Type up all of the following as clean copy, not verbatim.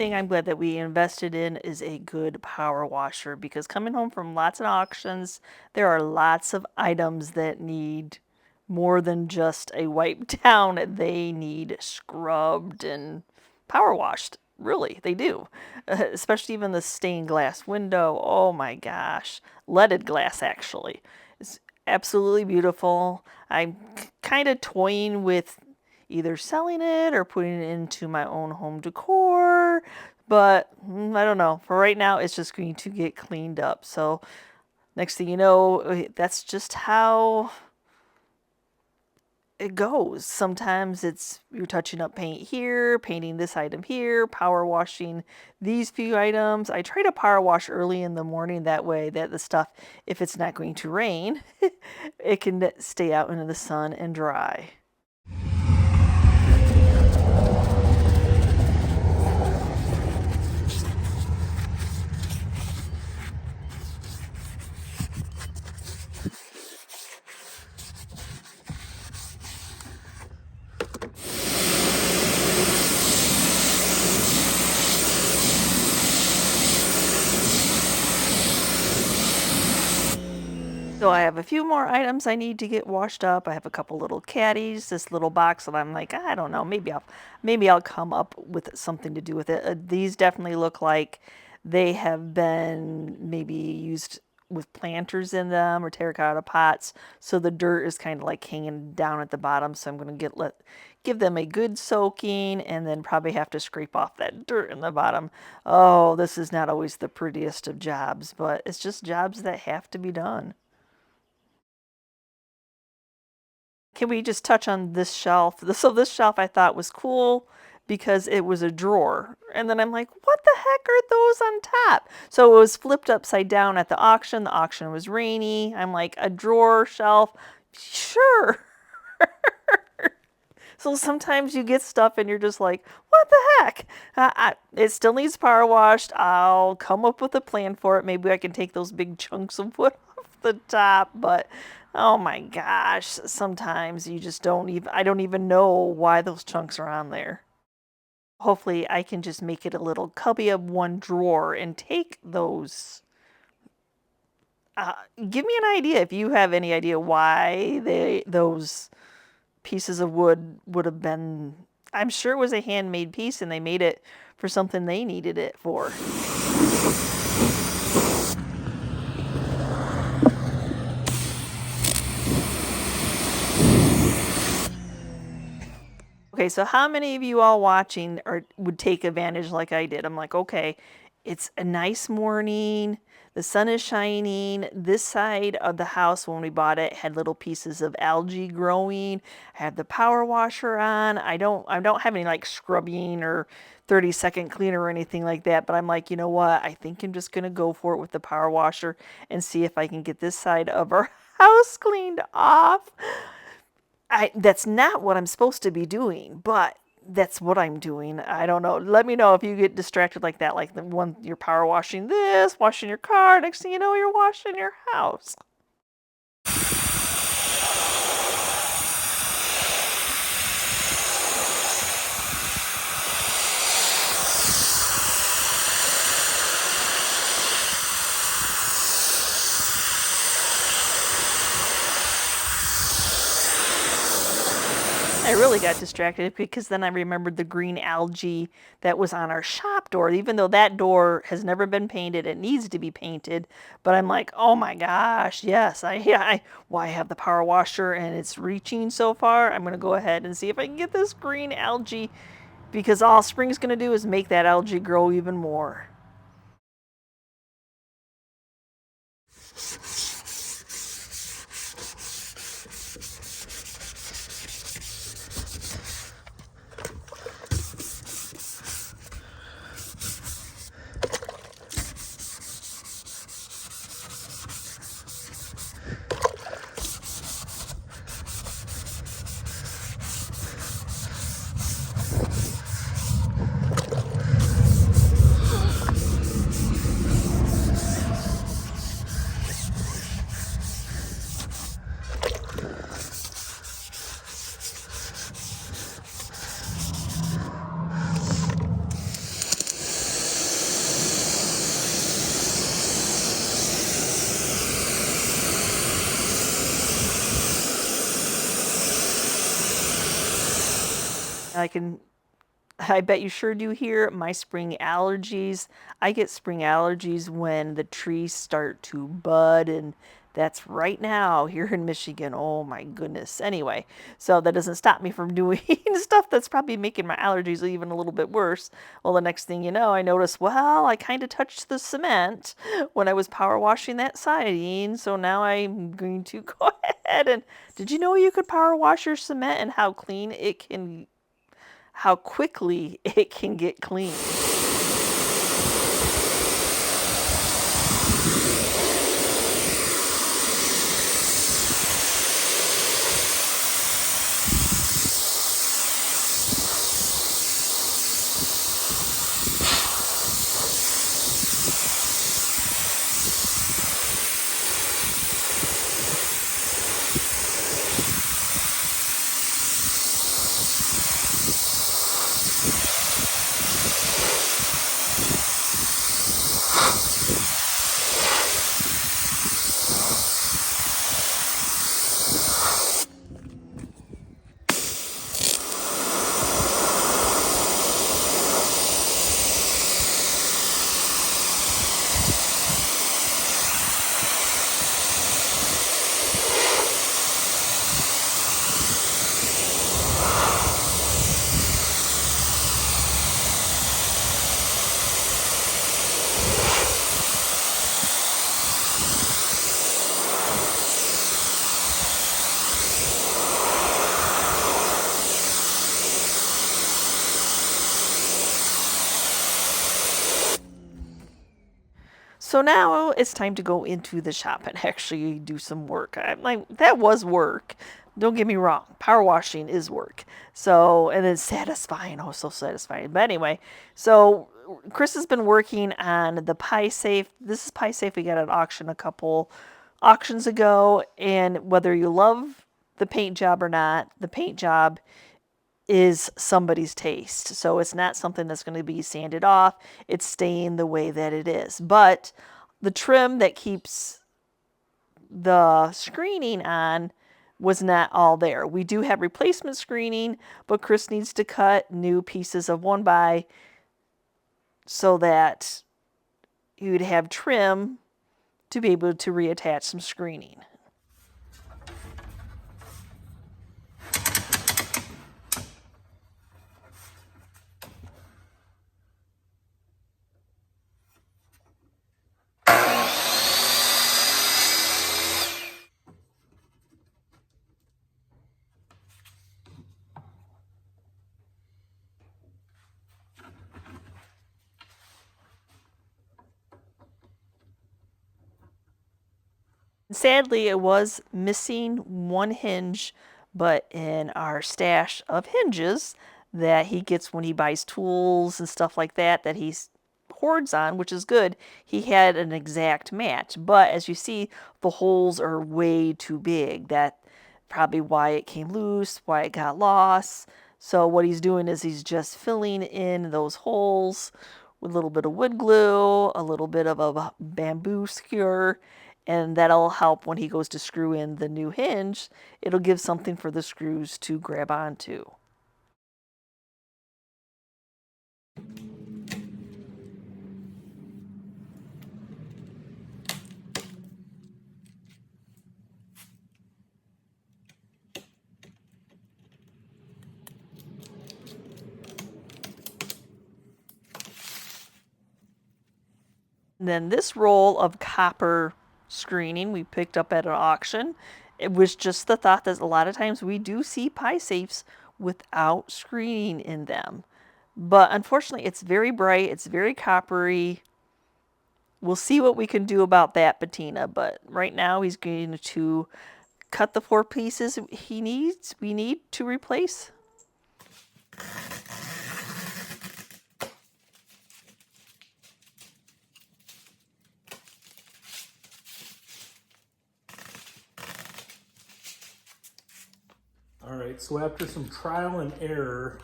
thing I'm glad that we invested in is a good power washer, because coming home from lots of auctions, there are lots of items that need more than just a wipe down. They need scrubbed and power washed. Really, they do. Especially even the stained glass window. Oh my gosh. Leaded glass, actually. It's absolutely beautiful. I'm kind of toying with either selling it or putting it into my own home decor. But I don't know. For right now, it's just going to get cleaned up. So next thing you know, that's just how it goes. Sometimes it's you're touching up paint here, painting this item here, power washing these few items. I try to power wash early in the morning, that way that the stuff, if it's not going to rain, it can stay out into the sun and dry. So I have a few more items I need to get washed up. I have a couple little caddies, this little box that I'm like, I don't know, maybe I'll come up with something to do with it. These definitely look like they have been maybe used with planters in them or terracotta pots, so the dirt is kind of like hanging down at the bottom. So I'm going to give them a good soaking, and then probably have to scrape off that dirt in the bottom. Oh, this is not always the prettiest of jobs, but it's just jobs that have to be done. Can we just touch on this shelf? So this shelf I thought was cool because it was a drawer. And then I'm like, what the heck are those on top? So it was flipped upside down at the auction. The auction was rainy. I'm like, a drawer shelf? Sure. So sometimes you get stuff and you're just like, what the heck? It still needs power washed. I'll come up with a plan for it. Maybe I can take those big chunks of wood off the top, but oh my gosh, sometimes you just I don't even know why those chunks are on there. Hopefully I can just make it a little cubby of one drawer and take those. Give me an idea if you have any idea why those pieces of wood would have been. I'm sure it was a handmade piece and they made it for something they needed it for. Okay, so how many of you all watching would take advantage like I did? I'm like, okay, it's a nice morning. The sun is shining. This side of the house, when we bought it, had little pieces of algae growing. I had the power washer on. I don't have any like scrubbing or 30-second cleaner or anything like that. But I'm like, you know what? I think I'm just gonna go for it with the power washer and see if I can get this side of our house cleaned off. That's not what I'm supposed to be doing, but that's what I'm doing. I don't know. Let me know if you get distracted like that, like the one you're power washing this, washing your car. Next thing you know, you're washing your house. I really got distracted because then I remembered the green algae that was on our shop door. Even though that door has never been painted, it needs to be painted. But I'm like, oh my gosh, yes, I have the power washer and it's reaching so far. I'm gonna go ahead and see if I can get this green algae, because all spring's gonna do is make that algae grow even more. I bet you sure do hear my spring allergies. I get spring allergies when the trees start to bud, and that's right now here in Michigan. Oh my goodness. Anyway, so that doesn't stop me from doing stuff that's probably making my allergies even a little bit worse. Well, the next thing you know, I notice, well, I kind of touched the cement when I was power washing that siding, so now I'm going to go ahead and did you know you could power wash your cement and how quickly it can get clean? So now it's time to go into the shop and actually do some work. I'm like, that was work. Don't get me wrong. Power washing is work. So, and it's satisfying. Oh, so satisfying. But anyway, so Chris has been working on the Pie Safe. This is Pie Safe we got at auction a couple auctions ago. And whether you love the paint job or not, the paint job is somebody's taste. So it's not something that's going to be sanded off. It's staying the way that it is. But the trim that keeps the screening on was not all there. We do have replacement screening, but Chris needs to cut new pieces of 1x so that you'd have trim to be able to reattach some screening. Sadly, it was missing one hinge, but in our stash of hinges that he gets when he buys tools and stuff like that, that he hoards on, which is good, he had an exact match. But as you see, the holes are way too big. That's probably why it came loose, why it got lost. So what he's doing is he's just filling in those holes with a little bit of wood glue, a little bit of a bamboo skewer, and that'll help when he goes to screw in the new hinge. It'll give something for the screws to grab onto. And then this roll of copper screening we picked up at an auction. It was just the thought that a lot of times we do see pie safes without screening in them. But unfortunately, it's very bright, it's very coppery. We'll see what we can do about that patina, but right now he's going to cut the 4 pieces we need to replace. All right, so after some trial and error,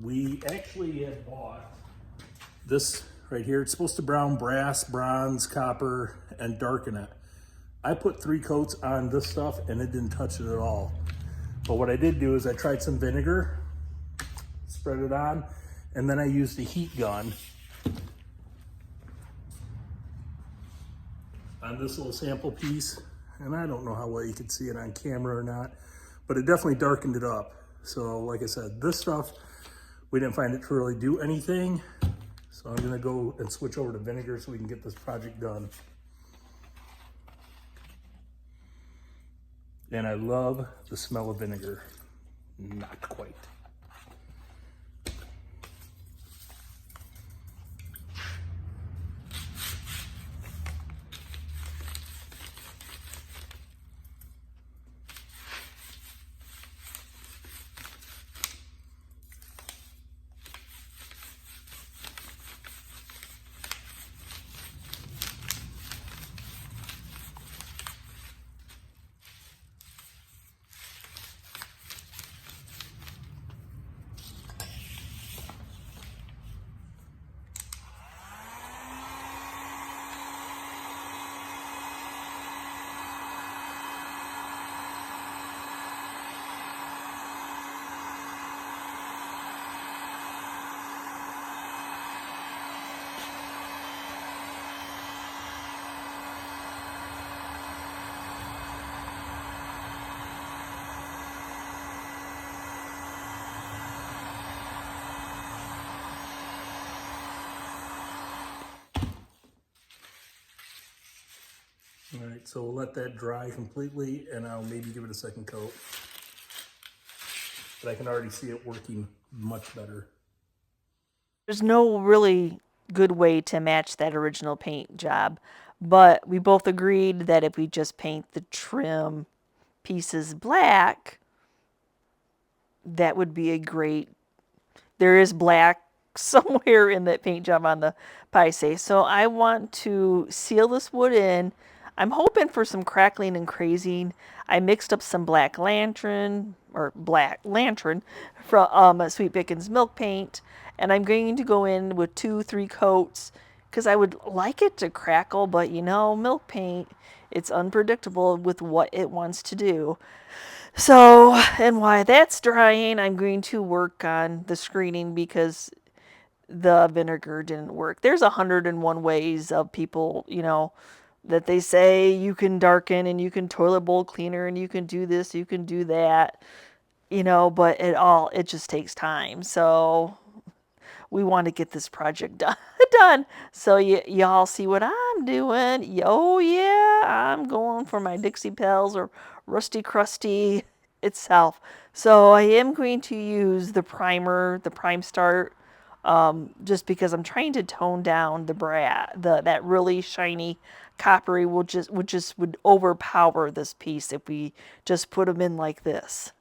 we actually had bought this right here. It's supposed to brown brass, bronze, copper, and darken it. I put 3 coats on this stuff and it didn't touch it at all. But what I did do is I tried some vinegar spread it on, and then I used a heat gun on this little sample piece. And I don't know how well you can see it on camera or not, but it definitely darkened it up. So like I said, this stuff, we didn't find it to really do anything. So I'm gonna go and switch over to vinegar so we can get this project done. And I love the smell of vinegar. Not quite. All right, so we'll let that dry completely and I'll maybe give it a second coat. But I can already see it working much better. There's no really good way to match that original paint job, but we both agreed that if we just paint the trim pieces black, that would be a great. There is black somewhere in that paint job on the Paise. So I want to seal this wood in. I'm hoping for some crackling and crazing. I mixed up some black lantern from Sweet Pickens milk paint, and I'm going to go in with 2-3 coats because I would like it to crackle, but you know, milk paint, it's unpredictable with what it wants to do. So, and while that's drying, I'm going to work on the screening because the vinegar didn't work. There's 101 ways of people, you know, that they say you can darken and you can toilet bowl cleaner and you can do this, you can do that, you know, but it just takes time. So we want to get this project done. So y'all see what I'm doing. Oh yeah, I'm going for my Dixie Pels or Rusty Crusty itself. So I am going to use the primer, the Prime Start, just because I'm trying to tone down that really shiny coppery would overpower this piece if we just put them in like this.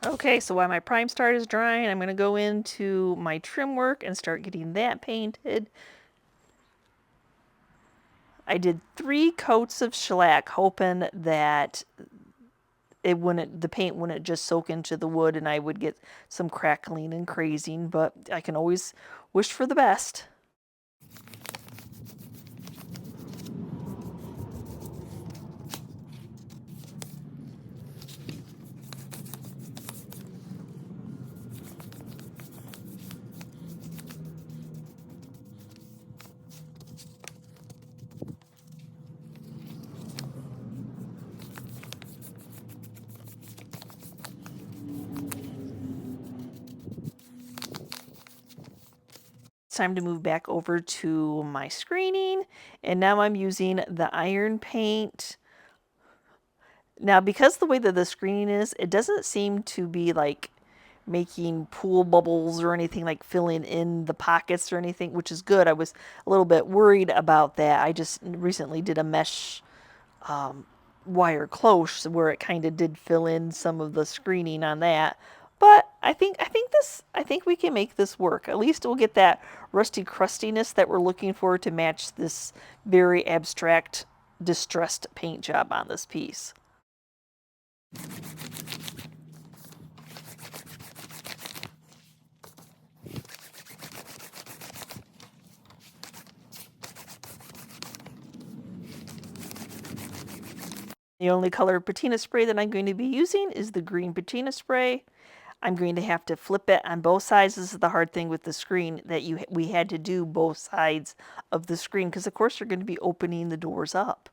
Okay, so while my Prime Start is drying, I'm going to go into my trim work and start getting that painted. I did 3 coats of shellac, hoping that the paint wouldn't just soak into the wood and I would get some crackling and crazing, but I can always wish for the best. It's time to move back over to my screening, and now I'm using the iron paint. Now, because the way that the screening is, it doesn't seem to be like making pool bubbles or anything, like filling in the pockets or anything, which is good. I was a little bit worried about that. I just recently did a mesh wire cloche where it kind of did fill in some of the screening on that. But I think we can make this work. At least we'll get that rusty crustiness that we're looking for to match this very abstract, distressed paint job on this piece. The only color patina spray that I'm going to be using is the green patina spray. I'm going to have to flip it on both sides. This is the hard thing with the screen, that we had to do both sides of the screen because of course you're going to be opening the doors up.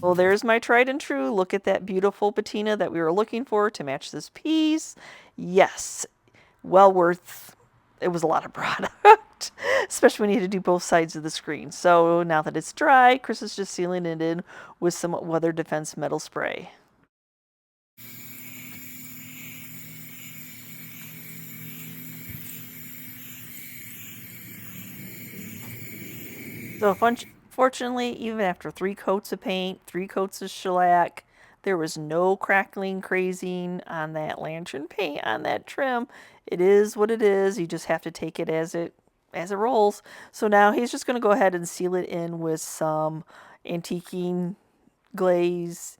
Well, there's my tried and true. Look at that beautiful patina that we were looking for to match this piece. Yes, well worth. It was a lot of product, especially when you had to do both sides of the screen. So now that it's dry, Chris is just sealing it in with some weather defense metal spray. So fortunately, even after 3 coats of paint, 3 coats of shellac, there was no crackling, crazing on that lantern paint, on that trim. It is what it is. You just have to take it as it rolls. So now he's just going to go ahead and seal it in with some antiquing glaze.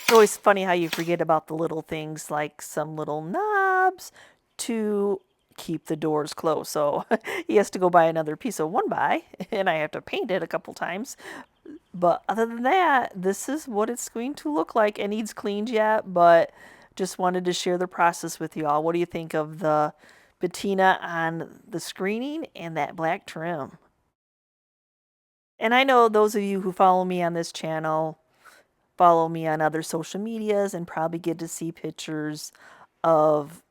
It's always funny how you forget about the little things like some little knobs to keep the doors closed. So he has to go buy another piece of 1x, and I have to paint it a couple times. But other than that, this is what it's going to look like. It needs cleaned yet, but just wanted to share the process with you all. What do you think of the patina on the screening and that black trim? And I know those of you who follow me on this channel follow me on other social medias and probably get to see pictures of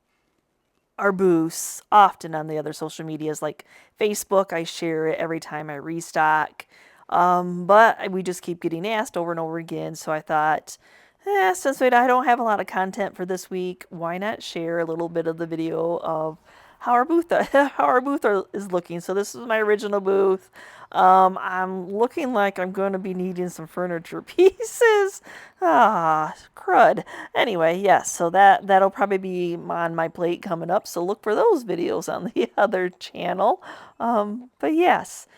our booths often on the other social medias like Facebook. I share it every time I restock. But we just keep getting asked over and over again. So I thought, since I don't have a lot of content for this week, why not share a little bit of the video of how our booth is looking. So this is my original booth. I'm looking like I'm going to be needing some furniture pieces. Ah, crud. Anyway, yes, so that'll probably be on my plate coming up. So look for those videos on the other channel. But yes,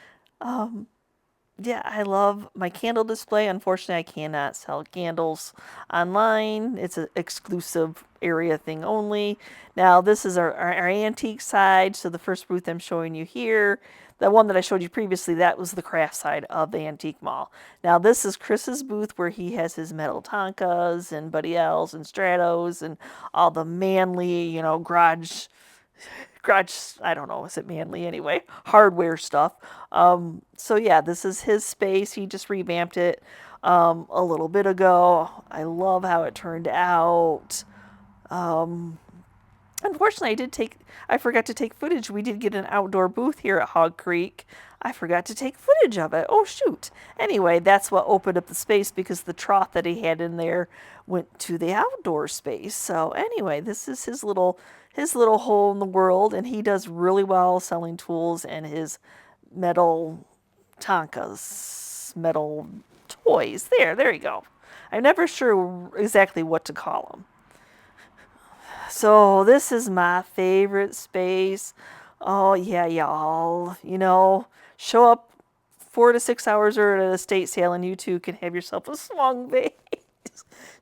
yeah, I love my candle display. Unfortunately, I cannot sell candles online. It's an exclusive area thing only. Now, this is our antique side. So the first booth I'm showing you here, the one that I showed you previously, that was the craft side of the antique mall. Now, this is Chris's booth where he has his metal Tonkas and Buddy L's and Stratos and all the manly, garage, I don't know, is it manly anyway, hardware stuff. So yeah, this is his space. He just revamped it a little bit ago. I love how it turned out. Unfortunately, I forgot to take footage. We did get an outdoor booth here at Hog Creek. I forgot to take footage of it. Oh shoot. Anyway, that's what opened up the space because the trough that he had in there went to the outdoor space. So anyway, this is his little hole in the world, and he does really well selling tools and his metal Tonkas, metal toys. There you go. I'm never sure exactly what to call them. So this is my favorite space. Oh yeah, y'all. Show up 4 to 6 hours early at a estate sale, and you too can have yourself a swung vase.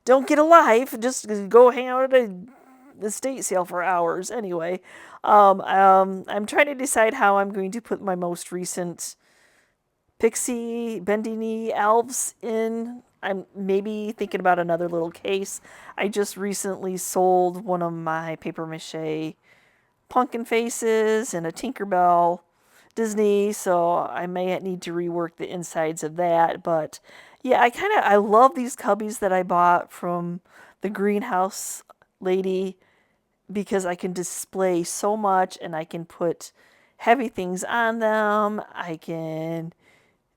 Don't get a life. Just go hang out at a estate sale for hours. Anyway, I'm trying to decide how I'm going to put my most recent pixie bendy knee elves in. I'm maybe thinking about another little case. I just recently sold one of my paper mache pumpkin faces and a Tinkerbell Disney, so I may need to rework the insides of that. But yeah, I love these cubbies that I bought from the greenhouse lady because I can display so much and I can put heavy things on them. I can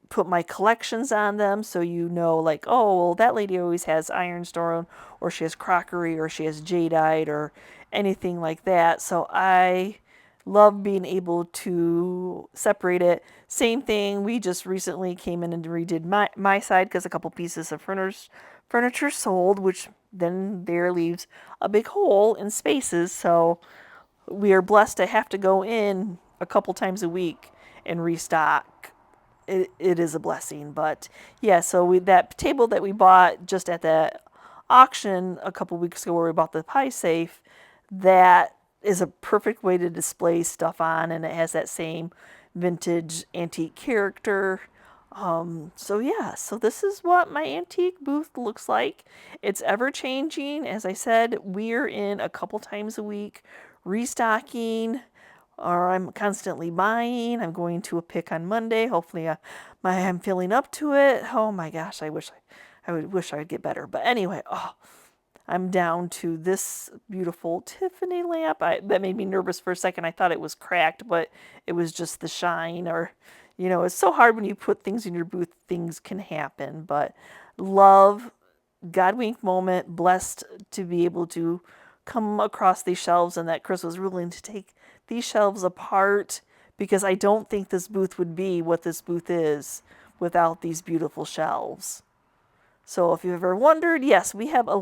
put my collections on them, so like, oh, well, that lady always has ironstone, or she has crockery, or she has jadeite, or anything like that. So I love being able to separate it. Same thing, we just recently came in and redid my side because a couple pieces of furniture sold, which then there leaves a big hole in spaces. So we are blessed to have to go in a couple times a week and restock. It is a blessing. But yeah, so that table that we bought just at the auction a couple weeks ago where we bought the pie safe, that is a perfect way to display stuff on, and it has that same vintage antique character. So yeah, so this is what my antique booth looks like. It's ever changing. As I said, we're in a couple times a week restocking, or I'm constantly buying. I'm going to a pick on Monday. Hopefully, I'm feeling up to it. Oh my gosh, I wish I would get better. But anyway, I'm down to this beautiful Tiffany lamp. That made me nervous for a second. I thought it was cracked, but it was just the shine. Or, it's so hard when you put things in your booth. Things can happen. But love, God wink moment, blessed to be able to come across these shelves, and that Chris was willing to take these shelves apart, because I don't think this booth would be what this booth is without these beautiful shelves. So if you've ever wondered, yes, we have I have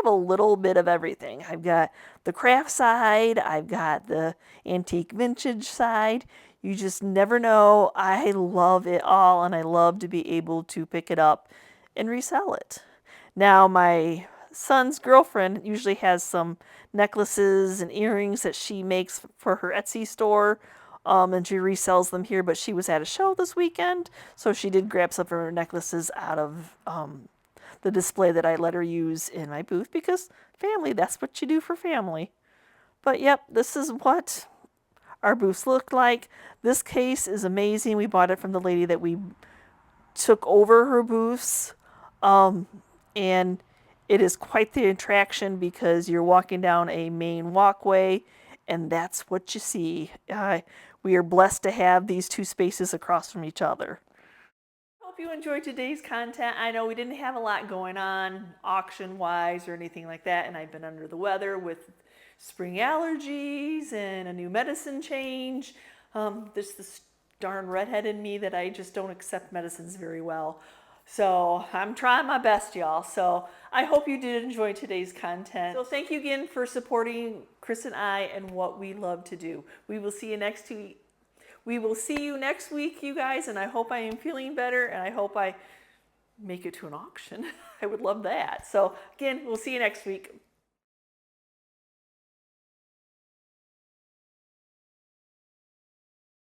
a little bit of everything. I've got the craft side, I've got the antique vintage side. You just never know. I love it all, and I love to be able to pick it up and resell it. Now, my son's girlfriend usually has some necklaces and earrings that she makes for her Etsy store, and she resells them here, but she was at a show this weekend, so she did grab some of her necklaces out of the display that I let her use in my booth, because family, that's what you do for family. But yep, this is what our booths look like. This case is amazing. We bought it from the lady that we took over her booths, and it is quite the attraction because you're walking down a main walkway, and that's what you see. We are blessed to have these two spaces across from each other. Hope you enjoyed today's content. I know we didn't have a lot going on auction-wise or anything like that, and I've been under the weather with spring allergies and a new medicine change. There's this darn redhead in me that I just don't accept medicines very well. So I'm trying my best, y'all. So I hope you did enjoy today's content. So thank you again for supporting Chris and I and what we love to do. We will see you next week. We will see you next week, you guys, and I hope I am feeling better, and I hope I make it to an auction. I would love that. So again, we'll see you next week.